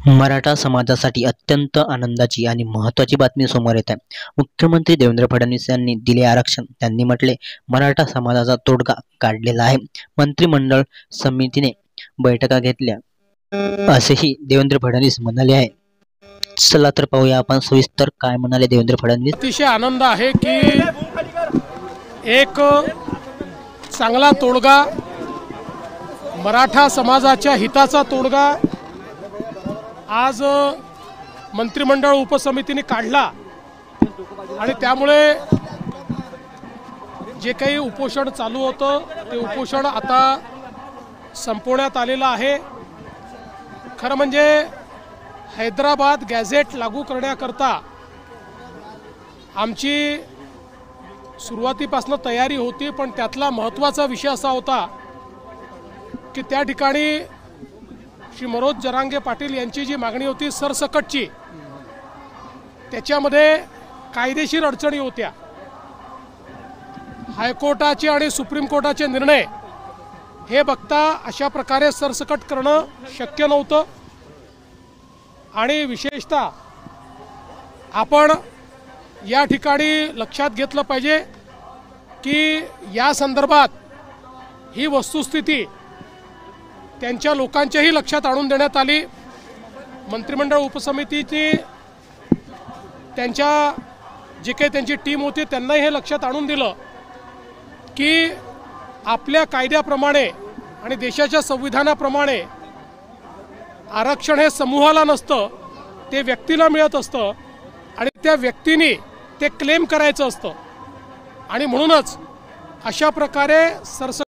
मराठा समाजासाठी अत्यंत आनंदाची आणि महत्त्वाची बातमी समोर येत आहे। मुख्यमंत्री देवेंद्र फडणवीस यांनी दिले आरक्षण। त्यांनी म्हटले मराठा समाजाचा तोडगा काढलेला आहे। मंत्रिमंडळ समितीने बैठका घेतल्या असेही देवेंद्र फडणवीस म्हणाले आहे। चला तर पाहूया आपण सविस्तर काय म्हणाले देवेंद्र फडणवीस। अतिशय आनंद आहे की एक चांगला तोडगा, मराठा समाजाच्या हिताचा तोडगा आज मंत्रिमंडळ उपसमितीने काढला आणि त्यामुळे जे काही उपोषण चालू होतं ते उपोषण आता संपवण्यात आलेलं आहे। खरं म्हणजे हैदराबाद गॅझेट लागू करण्याकरता आमची सुरुवातीपासून तयारी होती, पण त्यातला महत्त्वाचा विषय असा होता की त्या ठिकाणी श्री मनोज जरांगे पाटील यांची जी मागणी होती सरसकटची, त्याच्यामध्ये कायदेशीर अडचणी होत्या। हायकोर्टाचे आणि सुप्रीम कोर्टाचे निर्णय हे बघता अशा प्रकारे सरसकट करणं शक्य नव्हतं आणि विशेषतः आपण या ठिकाणी लक्षात घेतलं पाहिजे की या संदर्भात ही वस्तुस्थिती त्यांच्या लोकांच्याही लक्षात आणून देण्यात आली। मंत्रिमंडळ उपसमितीची त्यांच्या जे काही त्यांची टीम होती त्यांनाही हे लक्षात आणून दिलं की आपल्या कायद्याप्रमाणे आणि देशाच्या संविधानाप्रमाणे आरक्षण हे समूहाला नसतं, ते व्यक्तीला मिळत असतं आणि त्या व्यक्तीने ते क्लेम करायचं असतं आणि म्हणूनच अशा प्रकारे